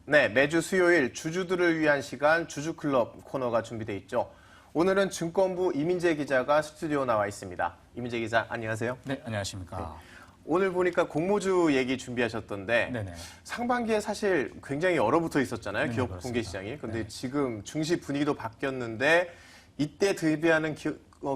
네, 매주 수요일 주주들을 위한 시간 주주클럽 코너가 준비되어 있죠. 오늘은 증권부 이민재 기자가 스튜디오 나와 있습니다. 이민재 기자, 안녕하세요. 네, 안녕하십니까. 네. 오늘 보니까 공모주 얘기 준비하셨던데 네네. 상반기에 사실 굉장히 얼어붙어 있었잖아요. 네네, 기업 그렇습니다. 공개 시장이. 근데 네. 지금 증시 분위기도 바뀌었는데 이때 대비하는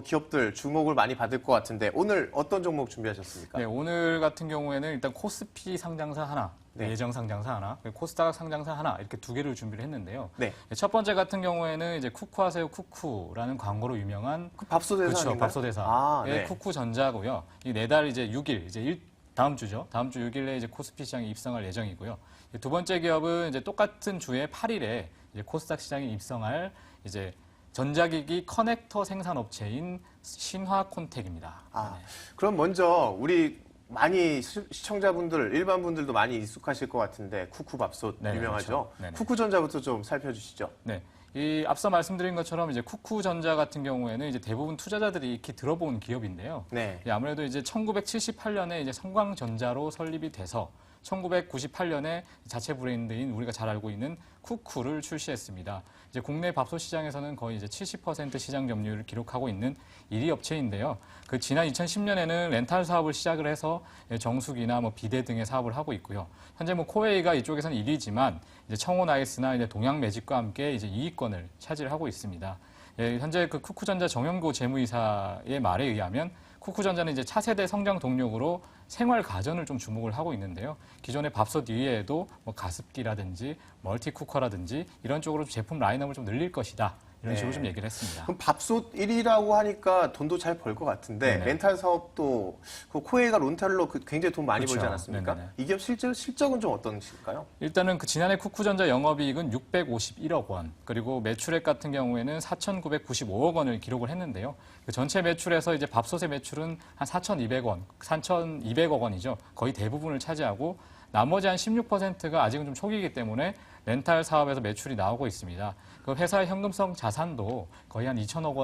기업들 주목을 많이 받을 것 같은데 오늘 어떤 종목 준비하셨습니까? 네, 오늘 같은 경우에는 일단 코스피 상장사 하나, 네. 예정 상장사 하나, 그리고 코스닥 상장사 하나 이렇게 두 개를 준비를 했는데요. 네. 첫 번째 같은 경우에는 이제 쿠쿠하세요 쿠쿠라는 광고로 유명한 그 밥솥대사 그렇죠, 아닌가요? 밥솥대사의 아, 네. 쿠쿠전자고요. 이 내달 이제 6일 이제 다음 주죠. 다음 주 6일에 이제 코스피 시장에 입성할 예정이고요. 두 번째 기업은 이제 똑같은 주에 8일에 이제 코스닥 시장에 입성할 이제 전자기기 커넥터 생산업체인 신화콘텍입니다. 아, 그럼 먼저 우리 많이 시청자분들, 일반 분들도 많이 익숙하실 것 같은데 쿠쿠밥솥 네네, 유명하죠? 그렇죠. 네네. 쿠쿠전자부터 좀 살펴주시죠. 네. 이 앞서 말씀드린 것처럼 이제 쿠쿠전자 같은 경우에는 이제 대부분 투자자들이 익히 들어본 기업인데요. 네. 아무래도 이제 1978년에 이제 성광전자로 설립이 돼서 1998년에 자체 브랜드인 우리가 잘 알고 있는 쿠쿠를 출시했습니다. 이제 국내 밥솥 시장에서는 거의 이제 70% 시장 점유율을 기록하고 있는 1위 업체인데요. 그 지난 2010년에는 렌탈 사업을 시작을 해서 정수기나 뭐 비데 등의 사업을 하고 있고요. 현재 뭐 코웨이가 이쪽에서는 1위지만 이제 청원 아이스나 이제 동양 매직과 함께 이제 2위권을 차지하고 있습니다. 현재 그 쿠쿠전자 정영구 재무이사의 말에 의하면 쿠쿠전자는 이제 차세대 성장 동력으로 생활 가전을 좀 주목을 하하고 있는데요. 기존의 밥솥 이외에도 뭐 가습기라든지 멀티쿠커라든지 이런 쪽으로 제품 라인업을 좀 늘릴 것이다. 이런 식으로 좀 얘기를 했습니다. 그럼 밥솥 1위라고 하니까 돈도 잘 벌 것 같은데 네네. 렌탈 사업도 그 코웨이가 론탈로 굉장히 돈 많이 그렇죠. 벌지 않았습니까? 네네네. 이 기업 실적은 좀 어떤실까요? 일단은 그 지난해 쿠쿠전자 영업이익은 651억 원, 그리고 매출액 같은 경우에는 4,995억 원을 기록을 했는데요. 그 전체 매출에서 이제 밥솥의 매출은 한 4,200억 원이죠. 거의 대부분을 차지하고 나머지 한 16%가 아직은 좀 초기이기 때문에 렌탈 사업에서 매출이 나오고 있습니다. 그 회사의 현금성 자산도 거의 한 2천억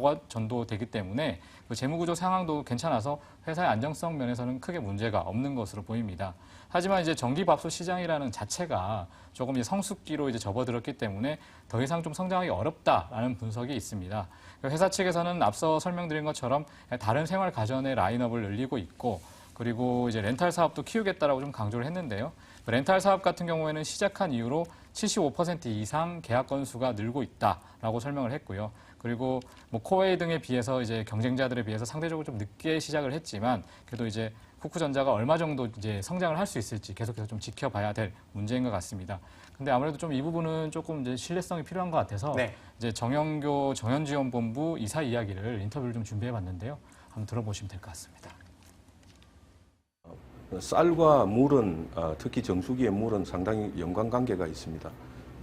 원 정도 되기 때문에 그 재무구조 상황도 괜찮아서 회사의 안정성 면에서는 크게 문제가 없는 것으로 보입니다. 하지만 이제 전기밥솥 시장이라는 자체가 조금 이제 성숙기로 이제 접어들었기 때문에 더 이상 좀 성장하기 어렵다라는 분석이 있습니다. 회사 측에서는 앞서 설명드린 것처럼 다른 생활 가전의 라인업을 늘리고 있고 그리고 이제 렌탈 사업도 키우겠다라고 좀 강조를 했는데요. 렌탈 사업 같은 경우에는 시작한 이후로 75% 이상 계약 건수가 늘고 있다라고 설명을 했고요. 그리고 뭐 코웨이 등에 비해서 이제 경쟁자들에 비해서 상대적으로 좀 늦게 시작을 했지만 그래도 이제 쿠쿠전자가 얼마 정도 이제 성장을 할 수 있을지 계속해서 좀 지켜봐야 될 문제인 것 같습니다. 근데 아무래도 좀 이 부분은 조금 이제 신뢰성이 필요한 것 같아서 네. 이제 정영교 정현지원본부 이사 이야기를 인터뷰를 좀 준비해봤는데요. 한번 들어보시면 될 것 같습니다. 쌀과 물은 특히 정수기의 물은 상당히 연관관계가 있습니다.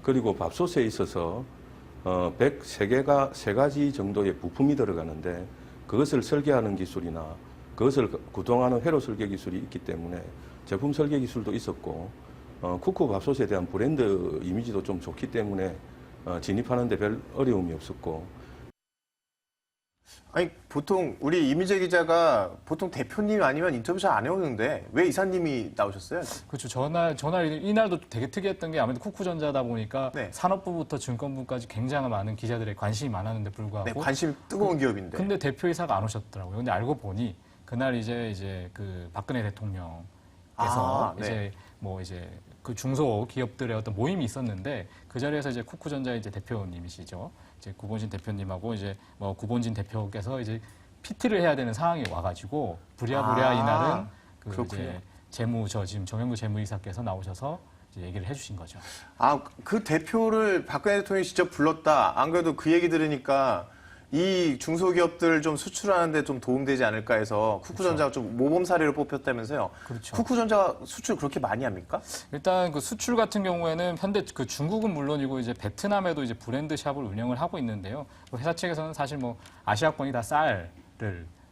그리고 밥솥에 있어서 103가지 정도의 부품이 들어가는데 그것을 설계하는 기술이나 그것을 구동하는 회로 설계 기술이 있기 때문에 제품 설계 기술도 있었고 쿠쿠 밥솥에 대한 브랜드 이미지도 좀 좋기 때문에 진입하는 데 별 어려움이 없었고 아니 보통 우리 이민재 기자가 보통 대표님 아니면 인터뷰 잘 안 해오는데 왜 이사님이 나오셨어요? 그렇죠. 전날 이날도 되게 특이했던 게 아무래도 쿠쿠전자다 보니까 네. 산업부부터 증권부까지 굉장히 많은 기자들의 관심이 많았는데 불구하고 네, 관심 뜨거운 기업인데. 근데 대표이사가 안 오셨더라고요. 근데 알고 보니 그날 이제 그 박근혜 대통령께서 네. 이제 뭐 이제 그 중소 기업들의 어떤 모임이 있었는데 그 자리에서 이제 쿠쿠전자의 이제 대표님이시죠. 이제 구본진 대표님하고 이제 뭐 구본진 대표께서 이제 PT를 해야 되는 상황이 와가지고 부랴부랴 이날은 그 이제 지금 정영구 재무이사께서 나오셔서 이제 얘기를 해주신 거죠. 아, 그 대표를 박근혜 대통령이 직접 불렀다. 안 그래도 그 얘기 들으니까 이 중소기업들 좀 수출하는데 좀 도움되지 않을까 해서 쿠쿠전자가 좀 모범 사례로 뽑혔다면서요. 그렇죠. 쿠쿠전자 수출 그렇게 많이 합니까? 일단 그 수출 같은 경우에는 현대 그 중국은 물론이고 이제 베트남에도 이제 브랜드 샵을 운영을 하고 있는데요. 회사 측에서는 사실 뭐 아시아권이 다 쌀을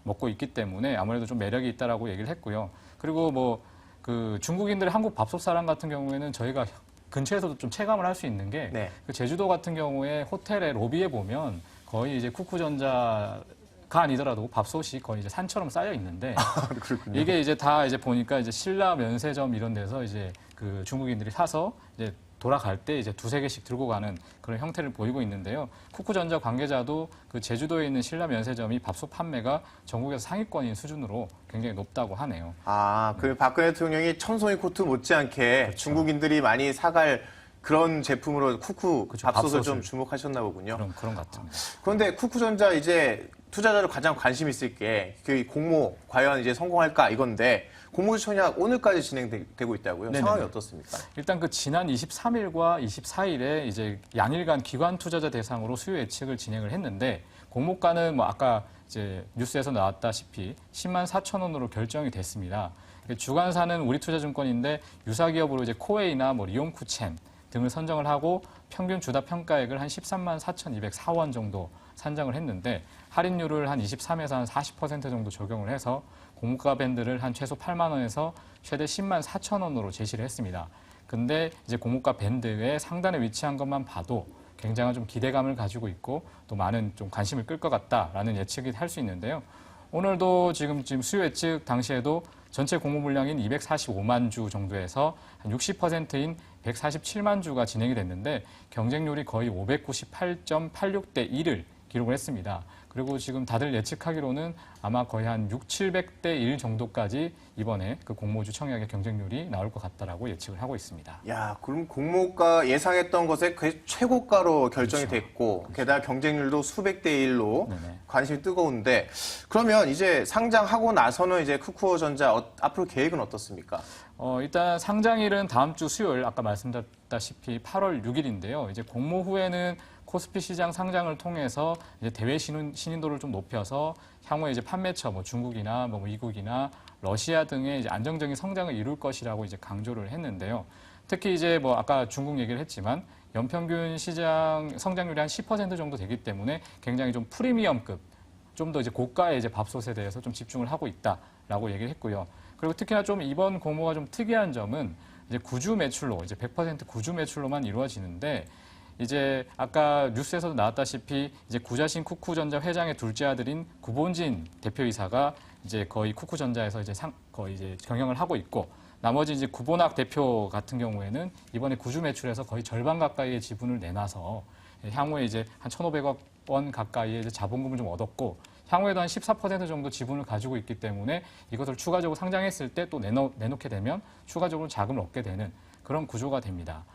먹고 있기 때문에 아무래도 좀 매력이 있다라고 얘기를 했고요. 그리고 뭐 그 중국인들 한국 밥솥 사랑 같은 경우에는 저희가 근처에서도 좀 체감을 할 수 있는 게 네. 그 제주도 같은 경우에 호텔의 로비에 보면 거의 이제 쿠쿠전자가 아니더라도 밥솥이 거의 이제 산처럼 쌓여 있는데 그렇군요. 이게 이제 다 이제 보니까 이제 신라 면세점 이런 데서 이제 그 중국인들이 사서 이제 돌아갈 때 이제 두세 개씩 들고 가는 그런 형태를 보이고 있는데요. 쿠쿠전자 관계자도 그 제주도에 있는 신라 면세점이 밥솥 판매가 전국에서 상위권인 수준으로 굉장히 높다고 하네요. 아, 그 박근혜 대통령이 천송이 코트 못지않게 그렇죠. 중국인들이 많이 사갈 그런 제품으로 쿠쿠 그렇죠. 밥솥을 좀 밥솥을. 주목하셨나 보군요. 그런 것 같습니다. 그런데 쿠쿠전자 이제 투자자들 가장 관심 있을 게 그 공모 과연 이제 성공할까 이건데 공모 청약 오늘까지 진행되고 있다고요. 네네네. 상황이 어떻습니까? 일단 그 지난 23일과 24일에 이제 양일간 기관 투자자 대상으로 수요 예측을 진행을 했는데 공모가는 뭐 아까 이제 뉴스에서 나왔다시피 10만 4천 원으로 결정이 됐습니다. 주관사는 우리투자증권인데 유사기업으로 이제 코웨이나 뭐 리온쿠첸 등을 선정을 하고 평균 주다 평가액을 한 13만 4,204원 정도 산정을 했는데 할인율을 한 23에서 한 40% 정도 적용을 해서 공모가 밴드를 한 최소 8만 원에서 최대 10만 4천 원으로 제시를 했습니다. 근데 이제 공모가 밴드의 상단에 위치한 것만 봐도 굉장한 좀 기대감을 가지고 있고 또 많은 좀 관심을 끌 것 같다라는 예측이 할 수 있는데요. 오늘도 지금 수요 예측 당시에도 전체 공모 물량인 245만 주 정도에서 한 60%인 147만 주가 진행이 됐는데 경쟁률이 거의 598.86대 1을 기록을 했습니다. 그리고 지금 다들 예측하기로는 아마 거의 한 700대 1 정도까지 이번에 그 공모주 청약의 경쟁률이 나올 것 같다라고 예측을 하고 있습니다. 야, 그럼 공모가 예상했던 것에 그 최고가로 결정이 그렇죠. 됐고 게다가 경쟁률도 수백 대 1로 네네. 관심이 뜨거운데 그러면 이제 상장하고 나서는 이제 쿠쿠전자 앞으로 계획은 어떻습니까? 일단 상장일은 다음 주 수요일 아까 말씀드렸다시피 8월 6일인데요. 이제 공모 후에는 코스피 시장 상장을 통해서 이제 대외 신인도를 좀 높여서 향후에 이제 판매처 뭐 중국이나 뭐 미국이나 러시아 등의 이제 안정적인 성장을 이룰 것이라고 이제 강조를 했는데요. 특히 이제 뭐 아까 중국 얘기를 했지만 연평균 시장 성장률이 한 10% 정도 되기 때문에 굉장히 좀 프리미엄급 좀 더 이제 고가의 이제 밥솥에 대해서 좀 집중을 하고 있다라고 얘기를 했고요. 그리고 특히나 좀 이번 공모가 좀 특이한 점은 이제 구주 매출로 이제 100% 구주 매출로만 이루어지는데 이제 아까 뉴스에서도 나왔다시피 이제 구자신 쿠쿠전자 회장의 둘째 아들인 구본진 대표이사가 이제 거의 쿠쿠전자에서 이제 거의 이제 경영을 하고 있고 나머지 이제 구본학 대표 같은 경우에는 이번에 구주 매출에서 거의 절반 가까이의 지분을 내놔서 향후에 이제 한 1,500억 원 가까이의 이제 자본금을 좀 얻었고 향후에도 한 14% 정도 지분을 가지고 있기 때문에 이것을 추가적으로 상장했을 때 또 내놓게 되면 추가적으로 자금을 얻게 되는 그런 구조가 됩니다.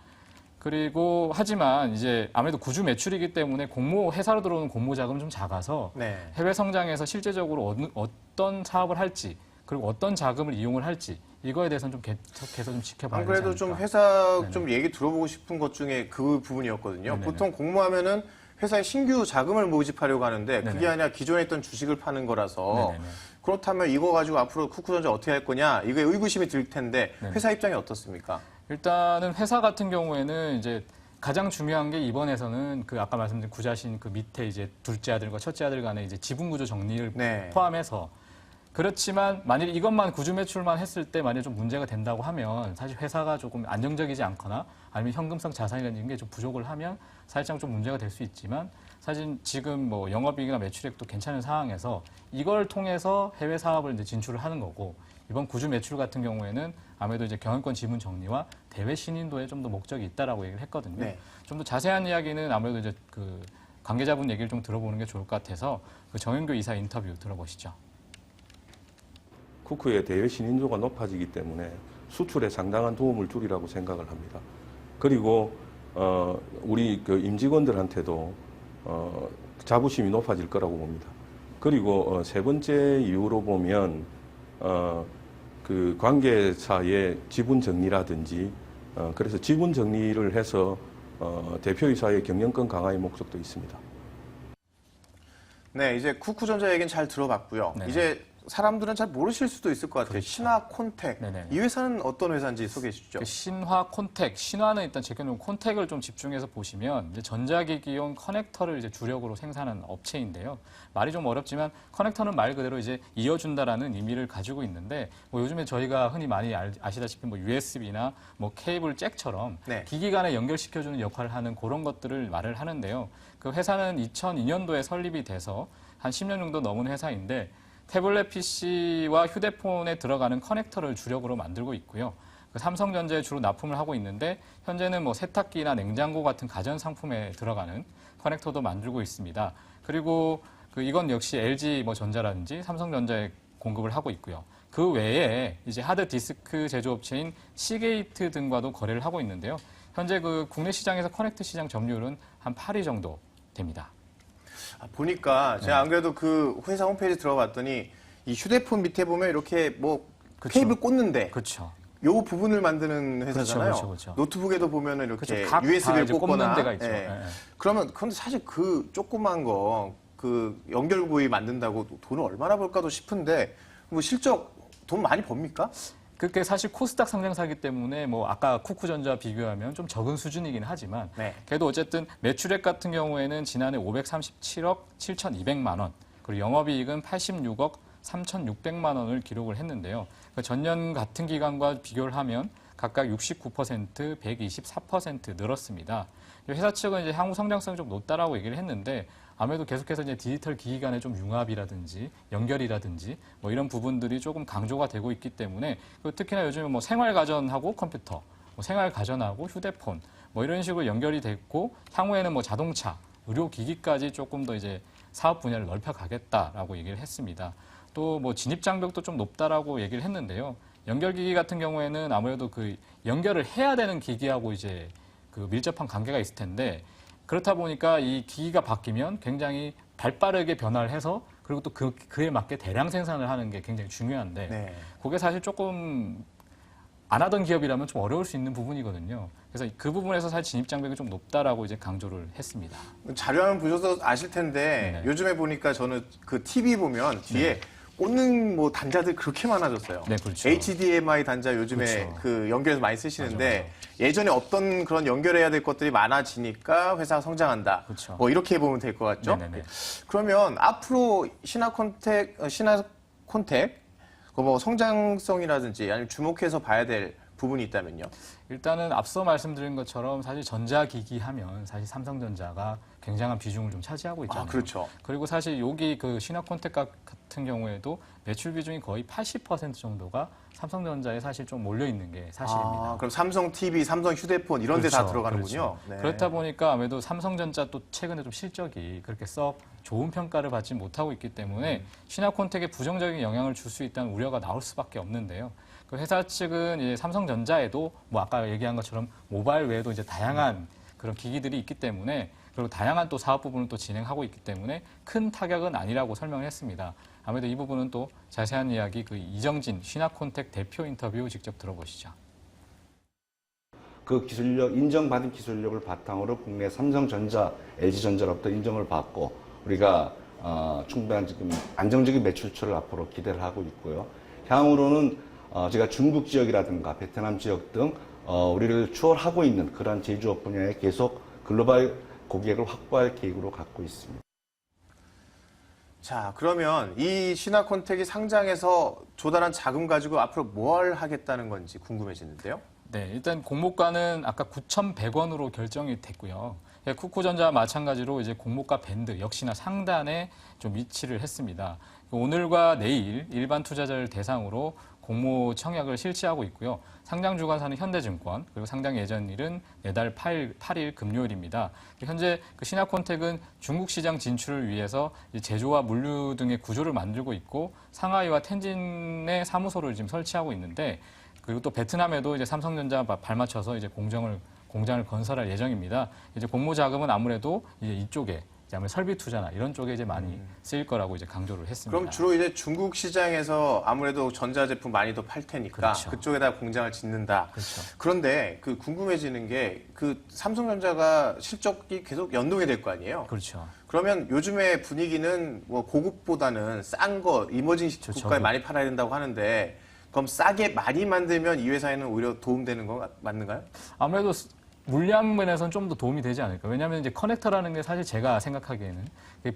그리고 하지만 이제 아무래도 구주 매출이기 때문에 공모 회사로 들어오는 공모 자금은 좀 작아서 네. 해외 성장에서 실제적으로 어떤 사업을 할지 그리고 어떤 자금을 이용을 할지 이거에 대해서는 좀 계속해서 좀 지켜봐야 안 되지 그래도 좀 않을까. 회사 네네. 좀 얘기 들어보고 싶은 것 중에 그 부분이었거든요. 네네네. 보통 공모하면은 회사에 신규 자금을 모집하려고 하는데 그게 네네. 아니라 기존에 있던 주식을 파는 거라서 네네네. 그렇다면 이거 가지고 앞으로 쿠쿠전자 어떻게 할 거냐 이게 의구심이 들 텐데 네네. 회사 입장이 어떻습니까? 일단은 회사 같은 경우에는 이제 가장 중요한 게 이번에서는 그 아까 말씀드린 구자신 그 밑에 이제 둘째 아들과 첫째 아들 간의 이제 지분 구조 정리를 네. 포함해서 그렇지만 만일 이것만 구주 매출만 했을 때 만약 좀 문제가 된다고 하면 사실 회사가 조금 안정적이지 않거나 아니면 현금성 자산이라는 게 좀 부족을 하면 사실상 좀 문제가 될 수 있지만 사실 지금 뭐 영업이익이나 매출액도 괜찮은 상황에서 이걸 통해서 해외 사업을 이제 진출을 하는 거고 이번 구주 매출 같은 경우에는 아무래도 이제 경영권 지분 정리와 대외 신인도에 좀 더 목적이 있다라고 얘기를 했거든요. 네. 좀 더 자세한 이야기는 아무래도 이제 그 관계자분 얘기를 좀 들어보는 게 좋을 것 같아서 그 정현교 이사 인터뷰 들어보시죠. 쿠쿠의 대외 신인도가 높아지기 때문에 수출에 상당한 도움을 주리라고 생각을 합니다. 그리고 우리 그 임직원들한테도 자부심이 높아질 거라고 봅니다. 그리고 세 번째 이유로 보면 그 관계사의 지분 정리라든지 그래서 지분 정리를 해서 대표이사의 경영권 강화의 목적도 있습니다. 네, 이제 쿠쿠전자 얘기는 잘 들어봤고요. 네네. 이제 사람들은 잘 모르실 수도 있을 것 같아요. 그렇죠. 신화 콘텍. 네네. 이 회사는 어떤 회사인지 소개해 주시죠. 그 신화 콘텍, 신화는 일단 제껴놓은 콘텍을 좀 집중해서 보시면 이제 전자기기용 커넥터를 이제 주력으로 생산하는 업체인데요. 말이 좀 어렵지만 커넥터는 말 그대로 이제 이어준다라는 의미를 가지고 있는데 뭐 요즘에 저희가 흔히 많이 아시다시피 뭐 USB나 뭐 케이블 잭처럼 네. 기기 간에 연결시켜주는 역할을 하는 그런 것들을 말을 하는데요. 그 회사는 2002년도에 설립이 돼서 한 10년 정도 넘은 회사인데 태블릿 PC와 휴대폰에 들어가는 커넥터를 주력으로 만들고 있고요. 그 삼성전자에 주로 납품을 하고 있는데 현재는 뭐 세탁기나 냉장고 같은 가전 상품에 들어가는 커넥터도 만들고 있습니다. 그리고 이건 역시 LG 뭐 전자라든지 삼성전자에 공급을 하고 있고요. 그 외에 이제 하드 디스크 제조업체인 시게이트 등과도 거래를 하고 있는데요. 현재 그 국내 시장에서 커넥트 시장 점유율은 한 8위 정도 됩니다. 보니까 제가 안 그래도 그 회사 홈페이지 들어봤더니 이 휴대폰 밑에 보면 이렇게 뭐 그쵸. 케이블 꽂는데 그렇죠. 요 부분을 만드는 회사잖아요. 그렇죠. 노트북에도 보면 이렇게 그렇죠. 각 USB를 다 이제 꽂거나. 꼽는 데가 있죠. 예. 예, 예. 그러면 근데 사실 그 조그만 거 그 연결 부위 만든다고 돈을 얼마나 벌까도 싶은데 뭐 실적 돈 많이 법니까? 그게 사실 코스닥 상장사기 때문에 뭐 아까 쿠쿠전자 비교하면 좀 적은 수준이긴 하지만 네. 그래도 어쨌든 매출액 같은 경우에는 지난해 537억 7,200만 원 그리고 영업이익은 86억 3,600만 원을 기록을 했는데요. 그 전년 같은 기간과 비교를 하면 각각 69%, 124% 늘었습니다. 회사 측은 이제 향후 성장성이 좀 높다라고 얘기를 했는데 아무래도 계속해서 이제 디지털 기기 간의 좀 융합이라든지 연결이라든지 뭐 이런 부분들이 조금 강조가 되고 있기 때문에 특히나 요즘에 뭐 생활 가전하고 컴퓨터, 뭐 생활 가전하고 휴대폰 뭐 이런 식으로 연결이 됐고 향후에는 뭐 자동차, 의료 기기까지 조금 더 이제 사업 분야를 넓혀가겠다라고 얘기를 했습니다. 또 뭐 진입 장벽도 좀 높다라고 얘기를 했는데요. 연결 기기 같은 경우에는 아무래도 그 연결을 해야 되는 기기하고 이제 그 밀접한 관계가 있을 텐데 그렇다 보니까 이 기기가 바뀌면 굉장히 발빠르게 변화를 해서 그리고 또 그에 맞게 대량 생산을 하는 게 굉장히 중요한데 네. 그게 사실 조금 안 하던 기업이라면 좀 어려울 수 있는 부분이거든요. 그래서 그 부분에서 사실 진입 장벽이 좀 높다라고 이제 강조를 했습니다. 자료화면 보셔서 아실 텐데 네네. 요즘에 보니까 저는 그 TV 보면 뒤에 꽂는 뭐 단자들 그렇게 많아졌어요. 네, 그렇죠. HDMI 단자 요즘에 그렇죠. 그 연결해서 많이 쓰시는데 맞아. 예전에 어떤 그런 연결해야 될 것들이 많아지니까 회사가 성장한다. 그렇죠. 뭐 이렇게 보면 될 것 같죠? 네네네. 그러면 앞으로 신화콘텍 뭐 성장성이라든지 아니면 주목해서 봐야 될 부분이 있다면요? 일단은 앞서 말씀드린 것처럼 사실 전자기기 하면 사실 삼성전자가 굉장한 비중을 좀 차지하고 있잖아요. 그렇죠. 그리고 사실 여기 그 신화콘텍 같은 경우에도 매출 비중이 거의 80% 정도가 삼성전자에 사실 좀 몰려 있는 게 사실입니다. 그럼 삼성 TV, 삼성 휴대폰 이런 데 다 그렇죠. 들어가는군요. 그렇죠. 네. 그렇다 보니까 아무래도 삼성전자 또 최근에 좀 실적이 그렇게 썩 좋은 평가를 받지 못하고 있기 때문에 신화콘텍에 부정적인 영향을 줄 수 있다는 우려가 나올 수밖에 없는데요. 그 회사 측은 이제 삼성전자에도 뭐 아까 얘기한 것처럼 모바일 외에도 이제 다양한 그런 기기들이 있기 때문에 그리고 다양한 또 사업 부분을 또 진행하고 있기 때문에 큰 타격은 아니라고 설명을 했습니다. 아무래도 이 부분은 또 자세한 이야기 그 이정진 신화콘텍 대표 인터뷰 직접 들어보시죠. 그 기술력, 인정받은 기술력을 바탕으로 국내 삼성전자, LG전자로부터 인정을 받고 우리가 충분한 지금 안정적인 매출처를 앞으로 기대를 하고 있고요. 향후로는 제가 중국 지역이라든가 베트남 지역 등 우리를 추월하고 있는 그런 제조업 분야에 계속 글로벌 고객을 확보할 계획으로 갖고 있습니다. 자, 그러면 이 신화콘텍이 상장해서 조달한 자금 가지고 앞으로 뭘 하겠다는 건지 궁금해지는데요. 네, 일단 공모가는 아까 9,100원으로 결정이 됐고요. 쿠쿠전자와 마찬가지로 이제 공모가 밴드 역시나 상단에 좀 위치를 했습니다. 오늘과 내일 일반 투자자를 대상으로 공모 청약을 실시하고 있고요. 상장 주관사는 현대증권, 그리고 상장 예정일은 내달 8일 금요일입니다. 현재 그 신화콘텍은 중국 시장 진출을 위해서 제조와 물류 등의 구조를 만들고 있고 상하이와 텐진에 사무소를 지금 설치하고 있는데 그리고 또 베트남에도 이제 삼성전자 발맞춰서 이제 공장을 건설할 예정입니다. 이제 공모 자금은 아무래도 이제 이쪽에 아무래도 설비 투자나 이런 쪽에 이제 많이 쓰일 거라고 이제 강조를 했습니다. 그럼 주로 이제 중국 시장에서 아무래도 전자제품 많이 더 팔 테니까 그렇죠. 그쪽에다 공장을 짓는다. 그렇죠. 그런데 그 궁금해지는 게 그 삼성전자가 실적이 계속 연동이 될 거 아니에요? 그렇죠. 그러면 요즘의 분위기는 뭐 고급보다는 싼 거 이머징 그렇죠. 국가에 많이 팔아야 된다고 하는데 그럼 싸게 많이 만들면 이 회사에는 오히려 도움되는 거 맞는가요? 아무래도 물량 면에서는 좀 더 도움이 되지 않을까. 왜냐하면 이제 커넥터라는 게 사실 제가 생각하기에는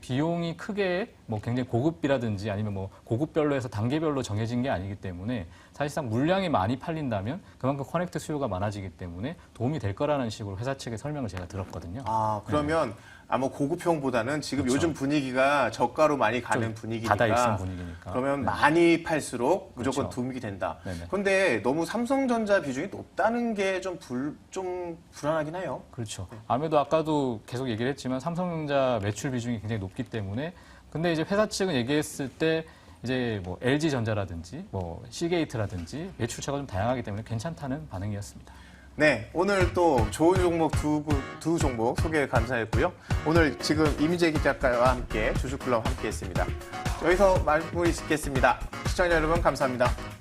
비용이 크게 뭐 굉장히 고급이라든지 아니면 뭐 고급별로 해서 단계별로 정해진 게 아니기 때문에 사실상 물량이 많이 팔린다면 그만큼 커넥터 수요가 많아지기 때문에 도움이 될 거라는 식으로 회사 측의 설명을 제가 들었거든요. 그러면 아마 고급형보다는 지금 그렇죠. 요즘 분위기가 저가로 많이 가는 좀 분위기니까 다다익선 분위기니까. 그러면 네. 많이 팔수록 무조건 그렇죠. 도움이 된다. 네네. 그런데 너무 삼성전자 비중이 높다는 게 좀 불안하긴 해요. 그렇죠. 아무래도 아까도 계속 얘기를 했지만 삼성전자 매출 비중이 굉장히 높기 때문에 근데 이제 회사 측은 얘기했을 때 이제 뭐 LG전자라든지 뭐 C게이트라든지 매출차가 좀 다양하기 때문에 괜찮다는 반응이었습니다. 네, 오늘 또 좋은 종목 두 종목 소개 감사했고요. 오늘 지금 이민재 기자와 함께 주주클럽 함께했습니다. 여기서 마무리 짓겠습니다. 시청자 여러분 감사합니다.